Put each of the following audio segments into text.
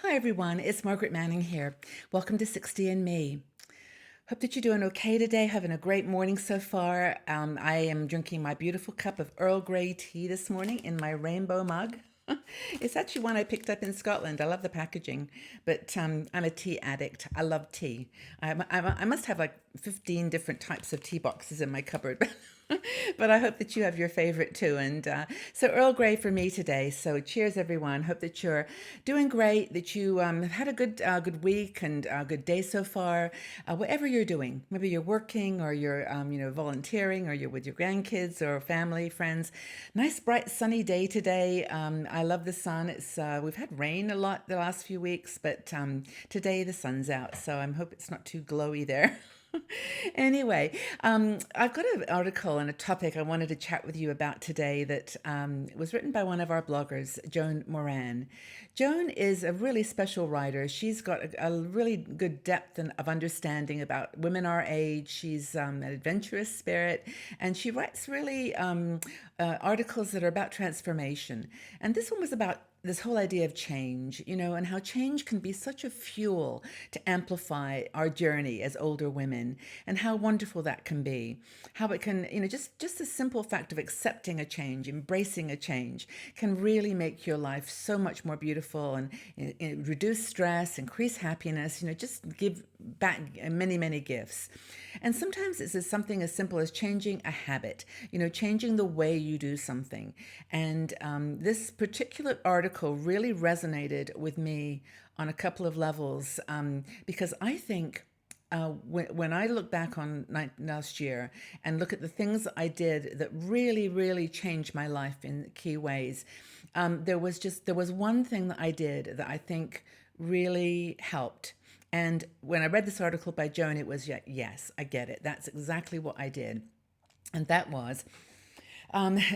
Hi everyone, it's Margaret Manning here. Welcome to 60 and Me. Hope that you're doing okay today, having a great morning so far. I am drinking my beautiful cup of Earl Grey tea this morning in my rainbow mug. It's actually one I picked up in Scotland. I love the packaging, but I'm a tea addict. I love tea. I must have like 15 different types of tea boxes in my cupboard. But I hope that you have your favorite too. And so Earl Grey for me today. So cheers, everyone. Hope that you're doing great. That you have had a good week and a good day so far. Whatever you're doing, maybe you're working or you're volunteering or you're with your grandkids or family, friends. Nice bright sunny day today. I love the sun. It's we've had rain a lot the last few weeks, but today the sun's out, so I hope it's not too glowy there. Anyway, I've got an article and a topic I wanted to chat with you about today that was written by one of our bloggers, Joan Moran. Joan is a really special writer. She's got a really good depth of understanding about women our age. She's an adventurous spirit, and she writes really articles that are about transformation. And this one was about this whole idea of change, and how change can be such a fuel to amplify our journey as older women, and how wonderful that can be. How it can, just the simple fact of accepting a change, embracing a change, can really make your life so much more beautiful and reduce stress, increase happiness, just give back many, many gifts. And sometimes it's something as simple as changing a habit, changing the way you do something. And this particular article really resonated with me on a couple of levels because I think when I look back on last year and look at the things that I did that really, really changed my life in key ways, there was one thing that I did that I think really helped. And when I read this article by Joan, it was, yes, I get it. That's exactly what I did. And that was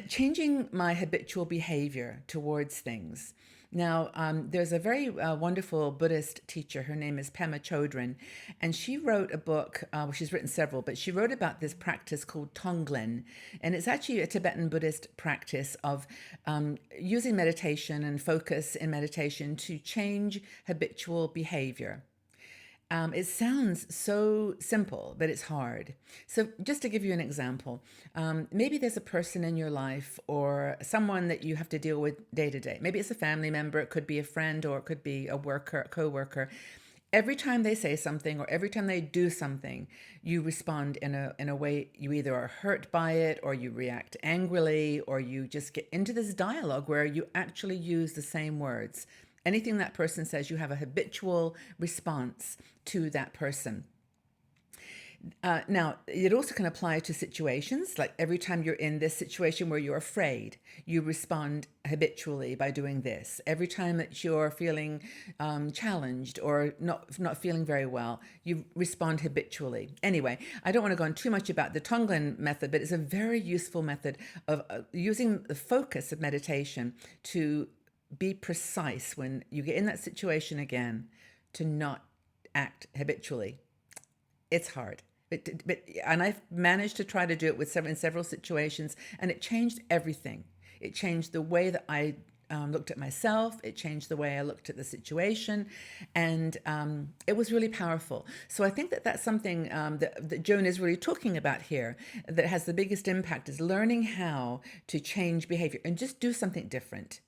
changing my habitual behavior towards things. Now, there's a very wonderful Buddhist teacher. Her name is Pema Chodron, and she wrote a book. She's written several, but she wrote about this practice called Tonglen, and it's actually a Tibetan Buddhist practice of using meditation and focus in meditation to change habitual behavior. It sounds so simple, but it's hard. So, just to give you an example, maybe there's a person in your life or someone that you have to deal with day to day. Maybe it's a family member, it could be a friend, or it could be a worker, a co-worker. Every time they say something or every time they do something, you respond in a way you either are hurt by it or you react angrily or you just get into this dialogue where you actually use the same words. Anything that person says, you have a habitual response to that person. Now, it also can apply to situations. Like every time you're in this situation where you're afraid, you respond habitually by doing this. Every time that you're feeling challenged or not feeling very well, you respond habitually. Anyway, I don't want to go on too much about the Tonglen method, but it's a very useful method of using the focus of meditation to be precise when you get in that situation again, to not act habitually. It's hard. And I've managed to try to do it in several situations, and it changed everything. It changed the way that I looked at myself. It changed the way I looked at the situation, and it was really powerful. So I think that that's something that Joan is really talking about here. That has the biggest impact is learning how to change behavior and just do something different.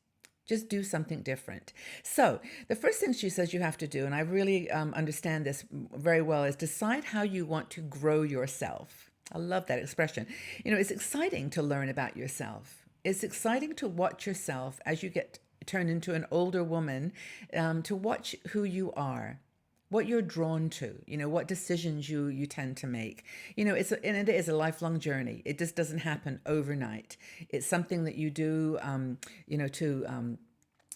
Just do something different. So the first thing she says you have to do, and I really understand this very well, is decide how you want to grow yourself. I love that expression. It's exciting to learn about yourself. It's exciting to watch yourself as you get turned into an older woman, to watch who you are, what you're drawn to, what decisions you tend to make. And it is a lifelong journey. It just doesn't happen overnight. It's something that you do,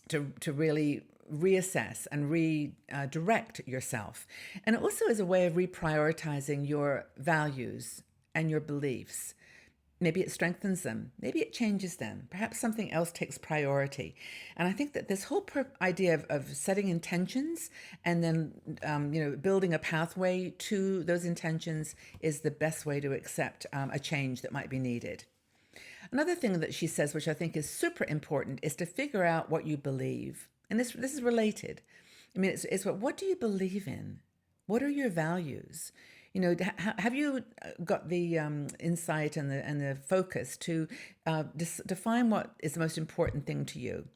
to really reassess and redirect yourself. And it also is a way of reprioritizing your values and your beliefs. Maybe it strengthens them. Maybe it changes them. Perhaps something else takes priority. And I think that this whole idea of setting intentions and then, building a pathway to those intentions is the best way to accept a change that might be needed. Another thing that she says, which I think is super important, is to figure out what you believe. And this is related. I mean, it's what do you believe in? What are your values? You know, have you got the insight and the focus to define what is the most important thing to you?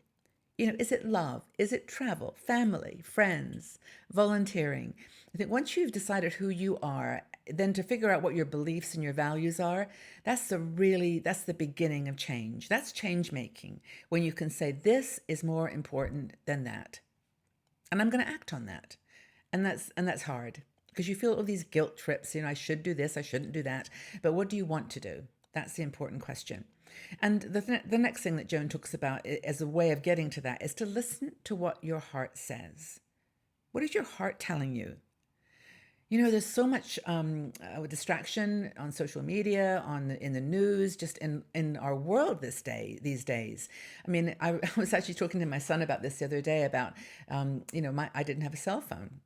You know, is it love? Is it travel, family, friends, volunteering? I think once you've decided who you are, then to figure out what your beliefs and your values are, that's the beginning of change. That's change making when you can say this is more important than that, and I'm going to act on that, and that's hard because you feel all these guilt trips. You know, I should do this, I shouldn't do that, but what do you want to do? That's the important question. And the next thing that Joan talks about as a way of getting to that is to listen to what your heart says. What is your heart telling you? You know, there's so much distraction on social media, in the news, just in our world these days. I mean, I was actually talking to my son about this the other day about, you know, I didn't have a cell phone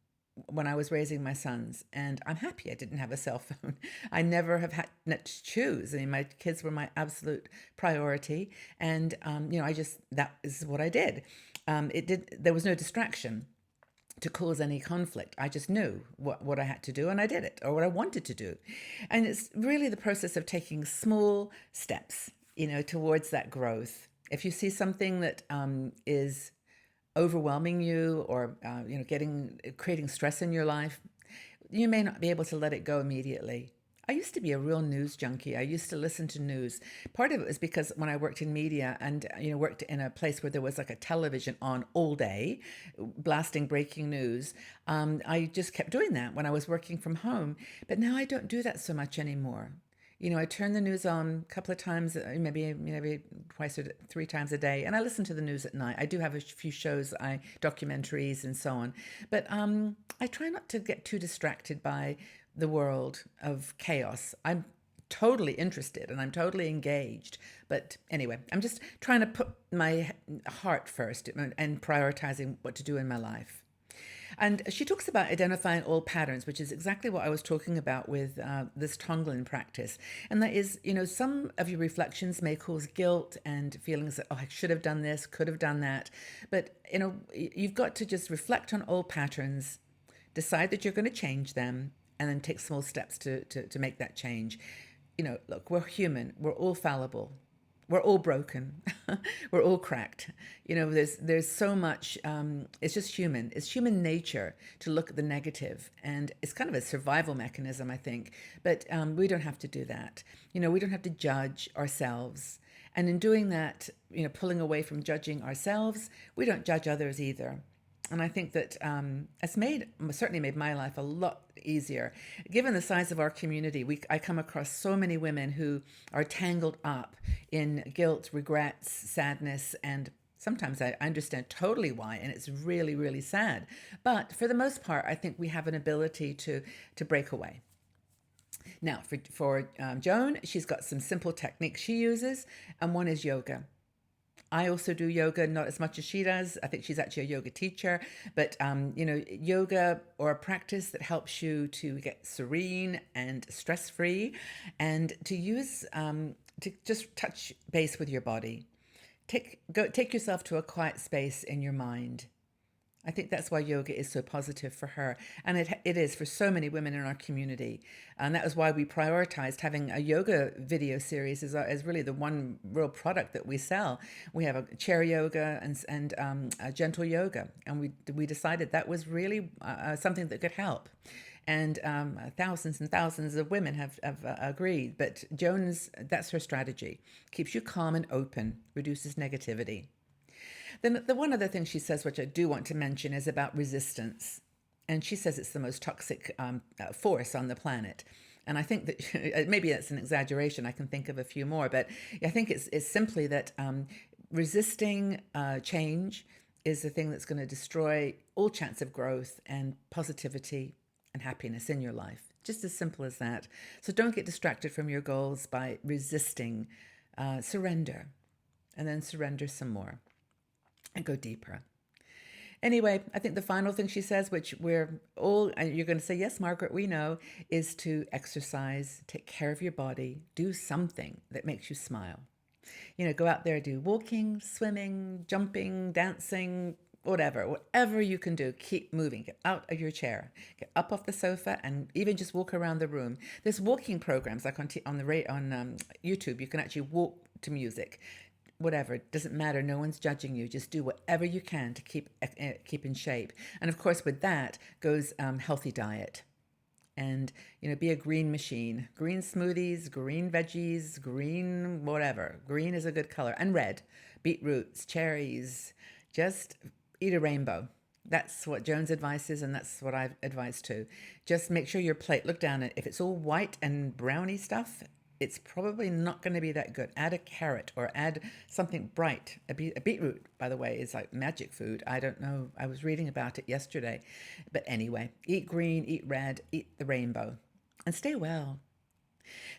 when I was raising my sons, and I'm happy I didn't have a cell phone. I never have had to choose. I mean, my kids were my absolute priority, and you know, that is what I did. There was no distraction to cause any conflict. I just knew what I had to do and I did it, or what I wanted to do. And it's really the process of taking small steps, you know, towards that growth. If you see something that is overwhelming you, or you know, creating stress in your life, you may not be able to let it go immediately. I used to be a real news junkie. I used to listen to news. Part of it was because when I worked in media and, you know, worked in a place where there was like a television on all day, blasting breaking news, I just kept doing that when I was working from home. But now I don't do that so much anymore. You know, I turn the news on a couple of times, maybe twice or three times a day, and I listen to the news at night. I do have a few shows, documentaries and so on, but I try not to get too distracted by the world of chaos. I'm totally interested and I'm totally engaged. But anyway, I'm just trying to put my heart first and prioritizing what to do in my life. And she talks about identifying all patterns, which is exactly what I was talking about with this Tonglen practice. And that is, you know, some of your reflections may cause guilt and feelings that, oh, I should have done this, could have done that. But, you know, you've got to just reflect on old patterns, decide that you're going to change them, and then take small steps to make that change. You know, look, we're human. We're all fallible. We're all broken. We're all cracked. You know, there's so much. It's just human. It's human nature to look at the negative, and it's kind of a survival mechanism, I think. But we don't have to do that. You know, we don't have to judge ourselves. And in doing that, you know, pulling away from judging ourselves, we don't judge others either. And I think that it's certainly made my life a lot easier. Given the size of our community, I come across so many women who are tangled up in guilt, regrets, sadness, and sometimes I understand totally why, and it's really, really sad. But for the most part, I think we have an ability to break away. Now, for Joan, she's got some simple techniques she uses, and one is yoga. I also do yoga, not as much as she does. I think she's actually a yoga teacher, but you know, yoga or a practice that helps you to get serene and stress-free, and to use to just touch base with your body. Take yourself to a quiet space in your mind. I think that's why yoga is so positive for her. And it is for so many women in our community. And that was why we prioritized having a yoga video series as really the one real product that we sell. We have a chair yoga and a gentle yoga. And we decided that was really something that could help. And thousands and thousands of women have agreed. But that's her strategy. Keeps you calm and open, reduces negativity. Then the one other thing she says, which I do want to mention, is about resistance. And she says it's the most toxic force on the planet. And I think that maybe that's an exaggeration. I can think of a few more. But I think it's simply that resisting change is the thing that's going to destroy all chance of growth and positivity and happiness in your life. Just as simple as that. So don't get distracted from your goals by resisting. Surrender. And then surrender some more. And go deeper. Anyway, I think the final thing she says, which we're all, and you're going to say, yes, Margaret, we know, is to exercise, take care of your body, do something that makes you smile. You know, go out there, do walking, swimming, jumping, dancing, whatever you can do, keep moving. Get out of your chair, get up off the sofa, and even just walk around the room. There's walking programs like on YouTube. You can actually walk to music. Whatever, it doesn't matter. No one's judging you. Just do whatever you can to keep in shape. And of course, with that goes healthy diet. And be a green machine. Green smoothies, green veggies, green whatever. Green is a good color, and red, beetroots, cherries. Just eat a rainbow. That's what Joan's advice is, and that's what I've advised too. Just make sure your plate, look down at it. If it's all white and browny stuff, it's probably not going to be that good. Add a carrot or add something bright. A beetroot, by the way, is like magic food. I don't know. I was reading about it yesterday. But anyway, eat green, eat red, eat the rainbow, and stay well.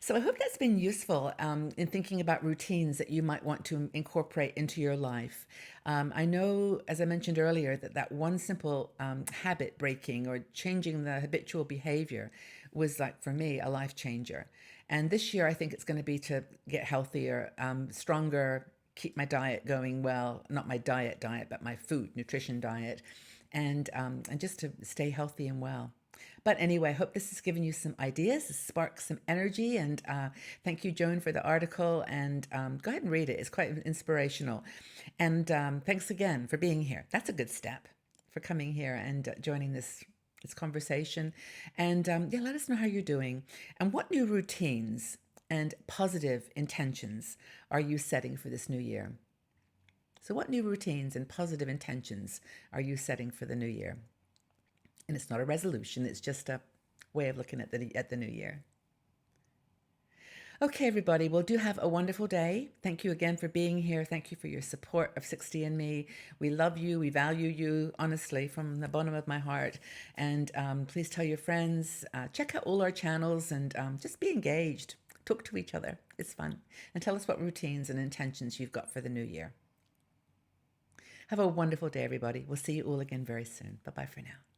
So I hope that's been useful in thinking about routines that you might want to incorporate into your life. I know, as I mentioned earlier, that one simple habit breaking or changing the habitual behavior was, like, for me, a life changer. And this year, I think it's going to be to get healthier, stronger, keep my diet going well, not my diet, but my nutrition diet, and just to stay healthy and well. But anyway, I hope this has given you some ideas, sparked some energy, and thank you, Joan, for the article. And go ahead and read it. It's quite inspirational. And thanks again for being here. That's a good step, for coming here and joining this conversation. And yeah, let us know how you're doing and what new routines and positive intentions are you setting for this new year. So what new routines and positive intentions are you setting for the new year? And it's not a resolution, it's just a way of looking at the new year. Okay, everybody, well, do have a wonderful day. Thank you again for being here. Thank you for your support of 60andMe. We love you. We value you, honestly, from the bottom of my heart. And please tell your friends, check out all our channels, and just be engaged. Talk to each other. It's fun. And tell us what routines and intentions you've got for the new year. Have a wonderful day, everybody. We'll see you all again very soon. Bye-bye for now.